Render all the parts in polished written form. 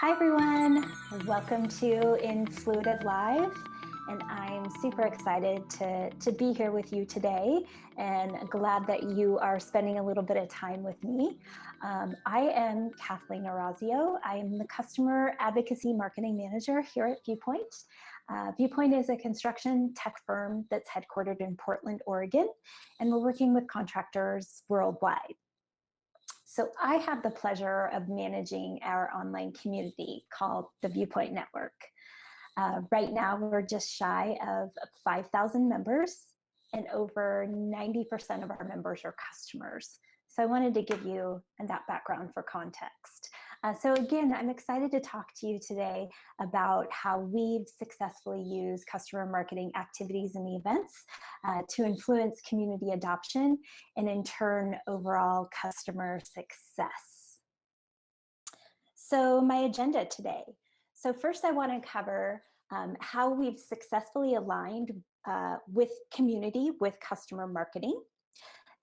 Hi everyone, welcome to Influitive Live, and I'm super excited to be here with you today and glad that you are spending a little bit of time with me. I am Kathleen Orazio. I am the Customer Advocacy Marketing Manager here at Viewpoint. Viewpoint is a construction tech firm that's headquartered in Portland, Oregon, and we're working with contractors worldwide. So I have the pleasure of managing our online community called the Viewpoint Network. Right now, we're just shy of 5,000 members, and over 90% of our members are customers. So I wanted to give you that background for context. So again, I'm excited to talk to you today about how we've successfully used customer marketing activities and events to influence community adoption and in turn, overall customer success. So my agenda today. So first I want to cover how we've successfully aligned with community with customer marketing.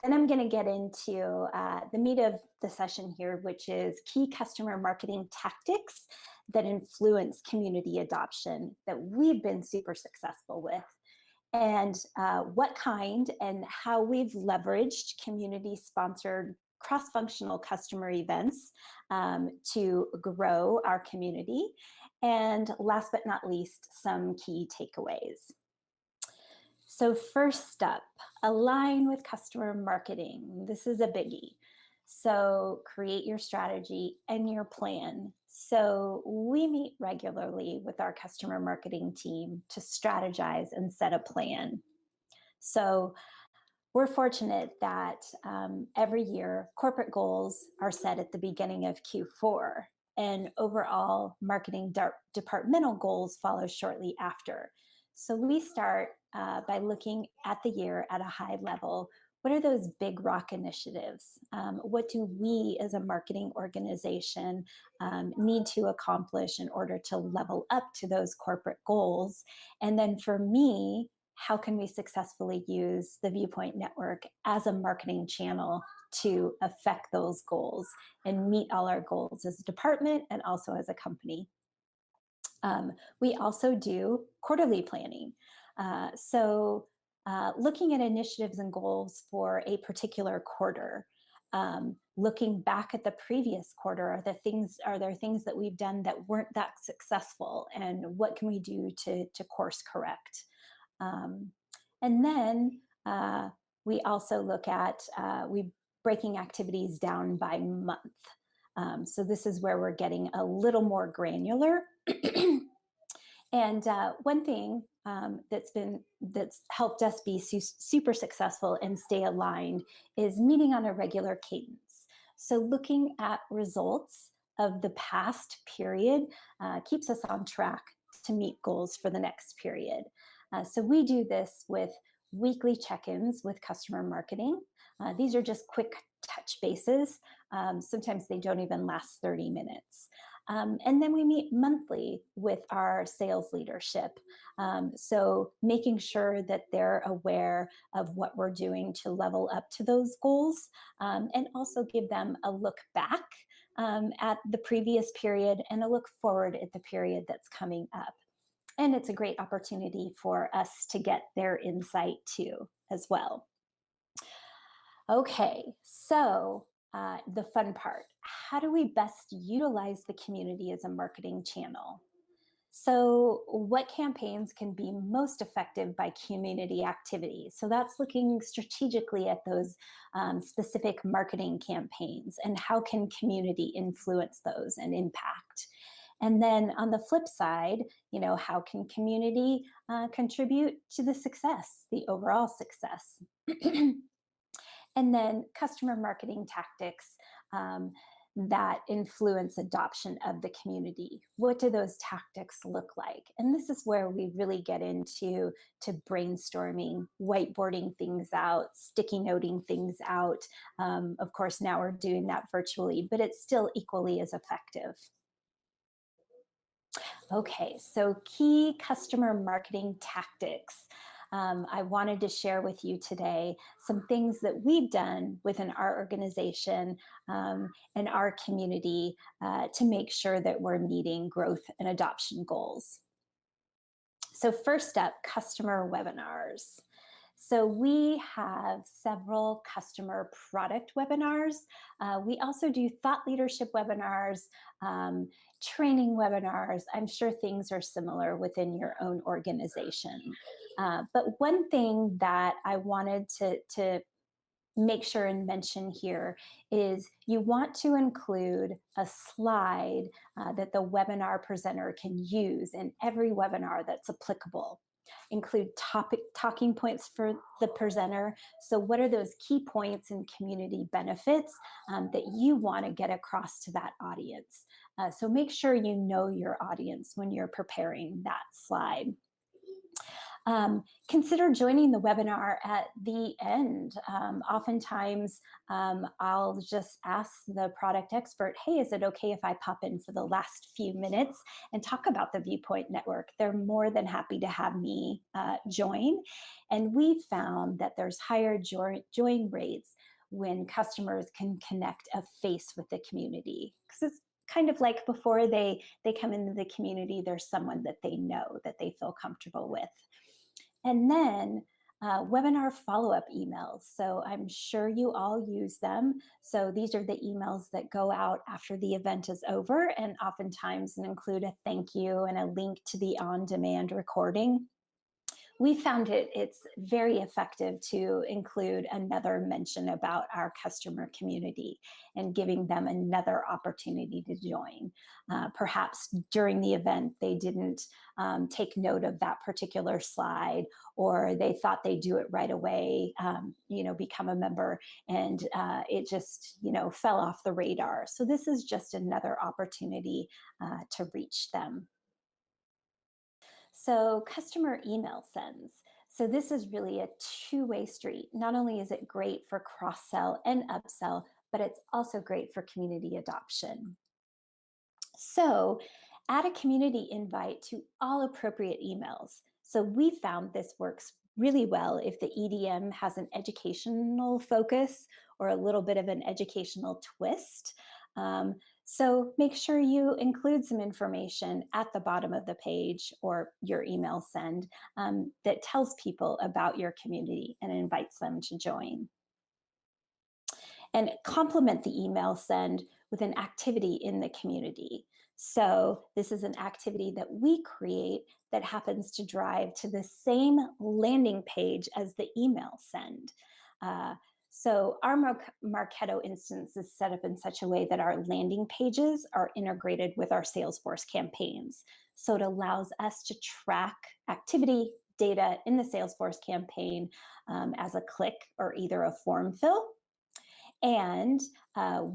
Then I'm going to get into the meat of the session here, which is key customer marketing tactics that influence community adoption that we've been super successful with, and what kind and how we've leveraged community-sponsored cross-functional customer events to grow our community. And last but not least, some key takeaways. So first up, align with customer marketing. This is a biggie. So create your strategy and your plan. So we meet regularly with our customer marketing team to strategize and set a plan. So we're fortunate that every year corporate goals are set at the beginning of Q4, and overall marketing departmental goals follow shortly after. So we start by looking at the year at a high level. What are those big rock initiatives? What do we as a marketing organization need to accomplish in order to level up to those corporate goals? And then for me, how can we successfully use the Viewpoint Network as a marketing channel to affect those goals and meet all our goals as a department and also as a company? We also do quarterly planning. Looking at initiatives and goals for a particular quarter, looking back at the previous quarter, are there things that we've done that weren't that successful, and what can we do to course correct? And then we also look at breaking activities down by month. So this is where we're getting a little more granular. And one thing that's helped us be super successful and stay aligned is meeting on a regular cadence. So looking at results of the past period keeps us on track to meet goals for the next period. So we do this with weekly check-ins with customer marketing. These are just quick touch bases. Sometimes they don't even last 30 minutes. And then we meet monthly with our sales leadership. So making sure that they're aware of what we're doing to level up to those goals, and also give them a look back at the previous period and a look forward at the period that's coming up. And it's a great opportunity for us to get their insight too, as well. Okay, so the fun part. How do we best utilize the community as a marketing channel? So what campaigns can be most effective by community activities? So that's looking strategically at those specific marketing campaigns and how can community influence those and impact. And then on the flip side, how can community contribute to the success, the overall success? And then customer marketing tactics that influence adoption of the community. What do those tactics look like? And this is where we really get into brainstorming, whiteboarding things out, sticky noting things out. Of course, now we're doing that virtually, but it's still equally as effective. Okay, so key customer marketing tactics. I wanted to share with you today some things that we've done within our organization and our community to make sure that we're meeting growth and adoption goals. So first up, customer webinars. So we have several customer product webinars. We also do thought leadership webinars, training webinars. I'm sure things are similar within your own organization. But one thing that I wanted to make sure and mention here is you want to include a slide that the webinar presenter can use in every webinar that's applicable. Include talking points for the presenter. So what are those key points and community benefits that you want to get across to that audience? So make sure you know your audience when you're preparing that slide. Consider joining the webinar at the end. Oftentimes, I'll just ask the product expert, hey, is it okay if I pop in for the last few minutes and talk about the Viewpoint Network? They're more than happy to have me join. And we found that there's higher join rates when customers can connect a face with the community. Because it's kind of like before they come into the community, there's someone that they know, that they feel comfortable with. And then webinar follow-up emails. So I'm sure you all use them. So these are the emails that go out after the event is over and oftentimes include a thank you and a link to the on-demand recording. We found it's very effective to include another mention about our customer community and giving them another opportunity to join. Perhaps during the event, they didn't take note of that particular slide, or they thought they'd do it right away, become a member, and it just, fell off the radar. So this is just another opportunity to reach them. So customer email sends. So this is really a two-way street. Not only is it great for cross-sell and upsell, but it's also great for community adoption. So add a community invite to all appropriate emails. So we found this works really well if the EDM has an educational focus or a little bit of an educational twist. So make sure you include some information at the bottom of the page or your email send that tells people about your community and invites them to join. And complement the email send with an activity in the community. So this is an activity that we create that happens to drive to the same landing page as the email send. So our Marketo instance is set up in such a way that our landing pages are integrated with our Salesforce campaigns. So it allows us to track activity data in the Salesforce campaign as a click or either a form fill. And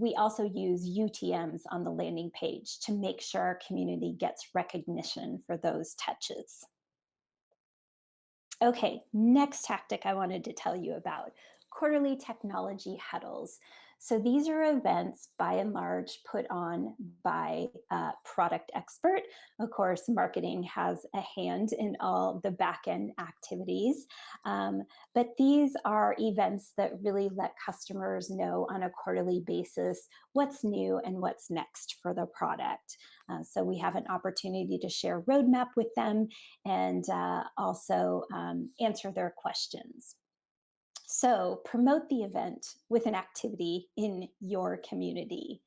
we also use UTMs on the landing page to make sure our community gets recognition for those touches. Okay, next tactic I wanted to tell you about, quarterly technology huddles. So these are events by and large put on by a product expert. Of course, marketing has a hand in all the back-end activities, but these are events that really let customers know on a quarterly basis what's new and what's next for the product. So we have an opportunity to share roadmap with them and also answer their questions. So promote the event with an activity in your community.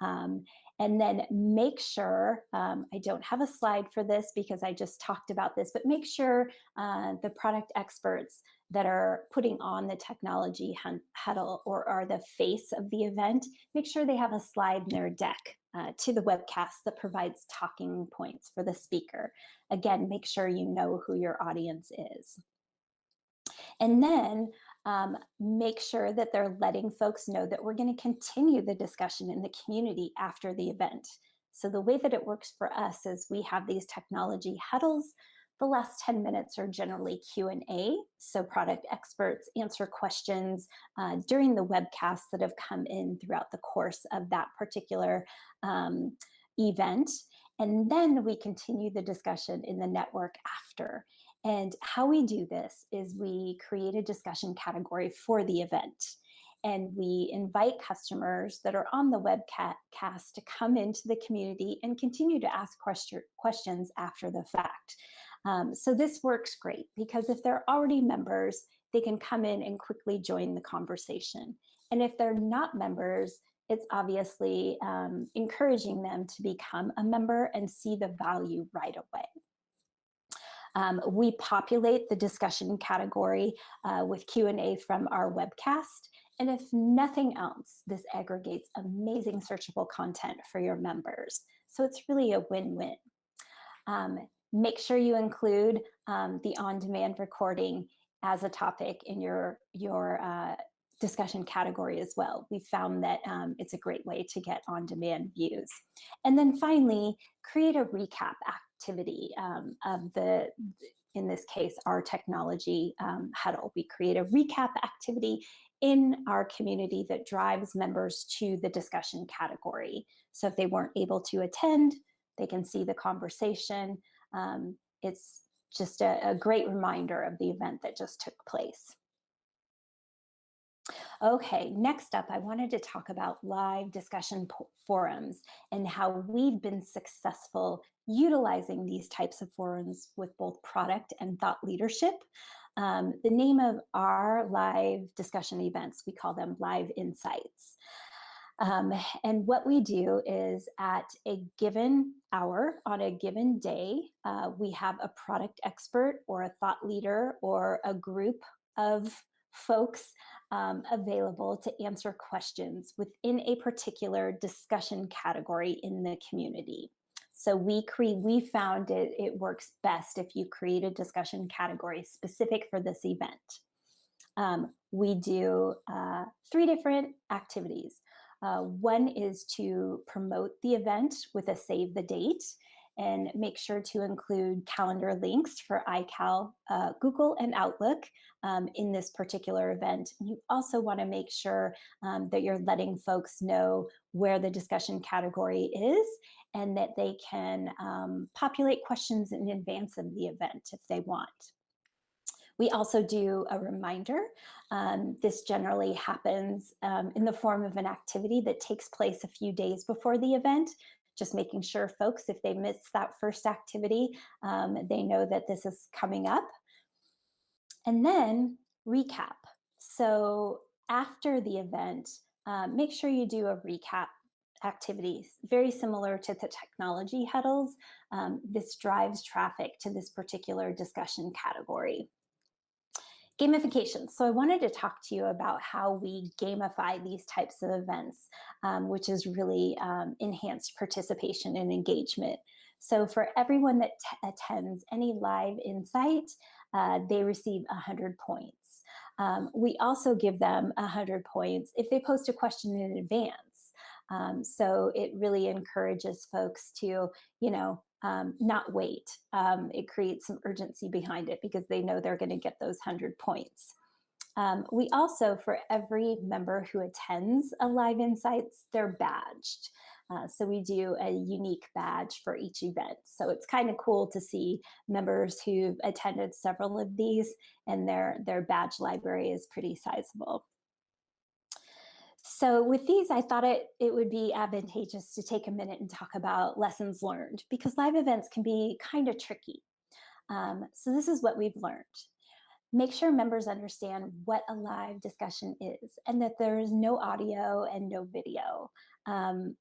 And then make sure, I don't have a slide for this because I just talked about this, but make sure the product experts that are putting on the technology huddle or are the face of the event, make sure they have a slide in their deck to the webcast that provides talking points for the speaker. Again, make sure you know who your audience is. And then make sure that they're letting folks know that we're going to continue the discussion in the community after the event. So the way that it works for us is we have these technology huddles. The last 10 minutes are generally Q&A. So product experts answer questions during the webcasts that have come in throughout the course of that particular event. And then we continue the discussion in the network after. And how we do this is we create a discussion category for the event. And we invite customers that are on the webcast to come into the community and continue to ask questions after the fact. So this works great because if they're already members, they can come in and quickly join the conversation. And if they're not members, it's obviously encouraging them to become a member and see the value right away. We populate the discussion category with Q&A from our webcast. And if nothing else, this aggregates amazing searchable content for your members. So it's really a win-win. Make sure you include the on-demand recording as a topic in your discussion category as well. We found that it's a great way to get on-demand views. And then finally, create a recap activity of in this case, our technology huddle. We create a recap activity in our community that drives members to the discussion category. So if they weren't able to attend, they can see the conversation. It's just a great reminder of the event that just took place. Okay, next up, I wanted to talk about live discussion forums and how we've been successful utilizing these types of forums with both product and thought leadership. The name of our live discussion events, we call them Live Insights. And what we do is at a given hour on a given day, we have a product expert or a thought leader or a group of folks available to answer questions within a particular discussion category in the community. So we found it works best if you create a discussion category specific for this event. We do 3 different activities. One is to promote the event with a save the date and make sure to include calendar links for iCal, Google, and Outlook in this particular event. You also want to make sure that you're letting folks know where the discussion category is and that they can populate questions in advance of the event if they want. We also do a reminder. This generally happens in the form of an activity that takes place a few days before the event, just making sure folks, if they miss that first activity, they know that this is coming up. And then recap. So after the event, make sure you do a recap activity, very similar to the technology huddles. This drives traffic to this particular discussion category. Gamification. So I wanted to talk to you about how we gamify these types of events, which is really enhanced participation and engagement. So for everyone that attends any live insight, they receive 100 points. We also give them 100 points if they post a question in advance. So it really encourages folks to, not wait. It creates some urgency behind it because they know they're going to get those 100 points. We also, for every member who attends a Live Insights, they're badged. So we do a unique badge for each event. So it's kind of cool to see members who've attended several of these, and their badge library is pretty sizable. So with these, I thought it would be advantageous to take a minute and talk about lessons learned, because live events can be kind of tricky. So this is what we've learned. Make sure members understand what a live discussion is and that there is no audio and no video.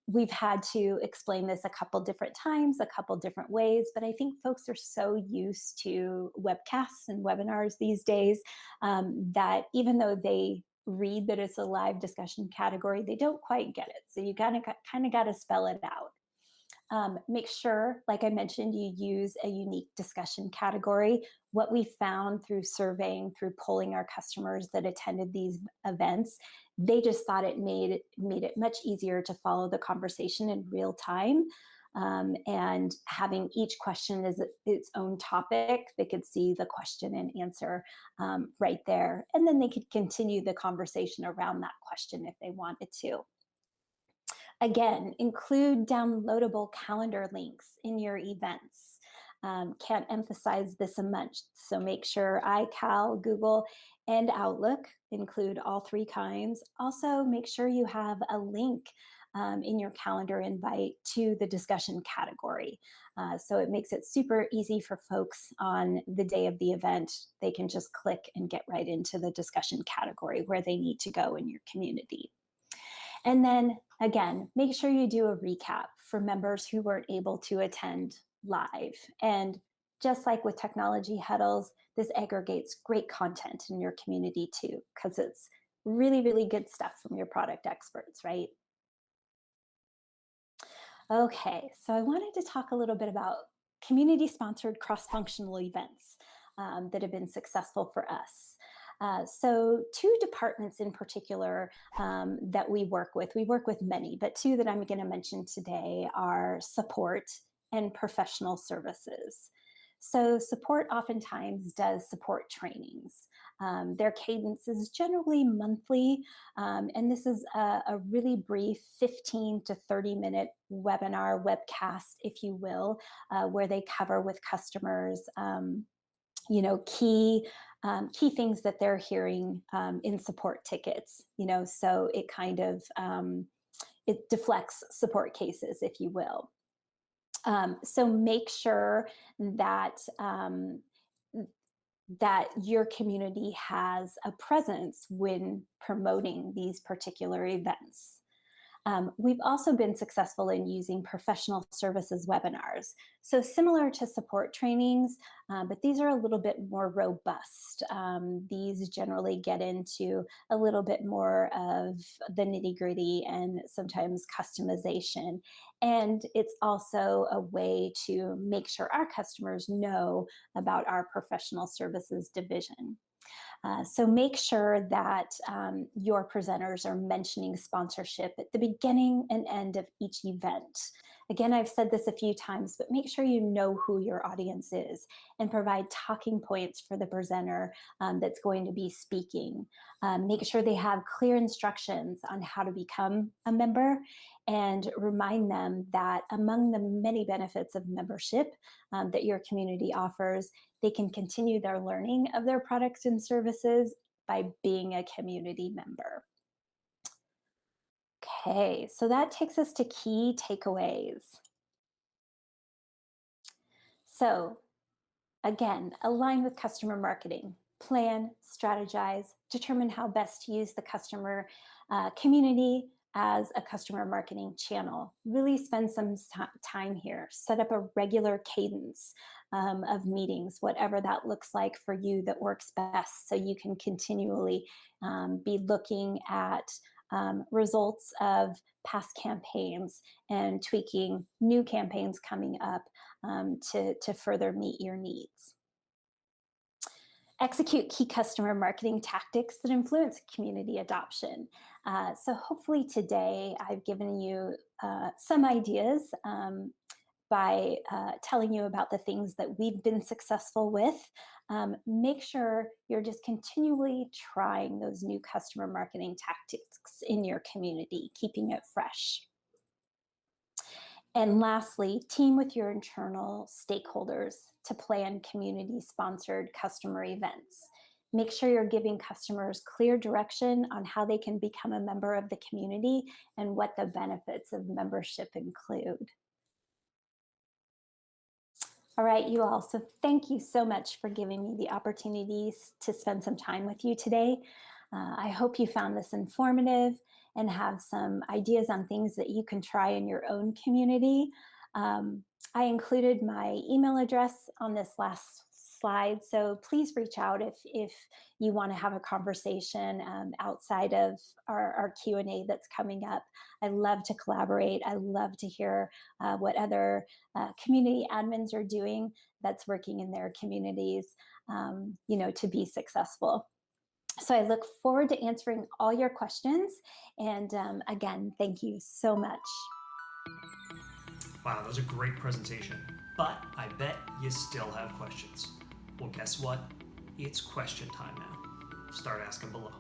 We've had to explain this a couple different times, a couple different ways, but I think folks are so used to webcasts and webinars these days that even though they read that it's a live discussion category, they don't quite get it. So you kind of got to spell it out. Make sure, like I mentioned, you use a unique discussion category. What we found through surveying, through polling our customers that attended these events, they just thought it made it much easier to follow the conversation in real time. And having each question as its own topic, they could see the question and answer right there. And then they could continue the conversation around that question if they wanted to. Again, include downloadable calendar links in your events. Can't emphasize this much. So make sure iCal, Google, and Outlook include all three kinds. Also, make sure you have a link in your calendar invite to the discussion category. So it makes it super easy for folks on the day of the event. They can just click and get right into the discussion category where they need to go in your community. And then again, make sure you do a recap for members who weren't able to attend live. And just like with technology huddles, this aggregates great content in your community too, because it's really, really good stuff from your product experts, right? Okay, so I wanted to talk a little bit about community-sponsored cross-functional events that have been successful for us. So two departments in particular that we work with many, but two that I'm going to mention today are support and professional services. So support oftentimes does support trainings. Their cadence is generally monthly, and this is a really brief 15 to 30-minute webinar, webcast, if you will, where they cover with customers, key things that they're hearing in support tickets. So it kind of it deflects support cases, if you will. So make sure that that your community has a presence when promoting these particular events. We've also been successful in using professional services webinars. So similar to support trainings, but these are a little bit more robust. These generally get into a little bit more of the nitty-gritty and sometimes customization. And it's also a way to make sure our customers know about our professional services division. So make sure that your presenters are mentioning sponsorship at the beginning and end of each event. Again, I've said this a few times, but make sure you know who your audience is and provide talking points for the presenter that's going to be speaking. Make sure they have clear instructions on how to become a member and remind them that among the many benefits of membership that your community offers, they can continue their learning of their products and services by being a community member. Okay, so that takes us to key takeaways. So again, align with customer marketing. Plan, strategize, determine how best to use the customer community as a customer marketing channel. Really spend some time here. Set up a regular cadence of meetings, whatever that looks like for you that works best, so you can continually be looking at results of past campaigns and tweaking new campaigns coming up to further meet your needs. Execute key customer marketing tactics that influence community adoption. So hopefully today I've given you some ideas by telling you about the things that we've been successful with. Make sure you're just continually trying those new customer marketing tactics in your community, keeping it fresh. And lastly, team with your internal stakeholders to plan community-sponsored customer events. Make sure you're giving customers clear direction on how they can become a member of the community and what the benefits of membership include. All right, you all. So thank you so much for giving me the opportunities to spend some time with you today. I hope you found this informative and have some ideas on things that you can try in your own community. I included my email address on this last slide, so please reach out if you want to have a conversation outside of our Q&A that's coming up. I love to collaborate. I love to hear what other community admins are doing that's working in their communities, to be successful. So I look forward to answering all your questions. And again, thank you so much. Wow, that was a great presentation. But I bet you still have questions. Well, guess what? It's question time now. Start asking below.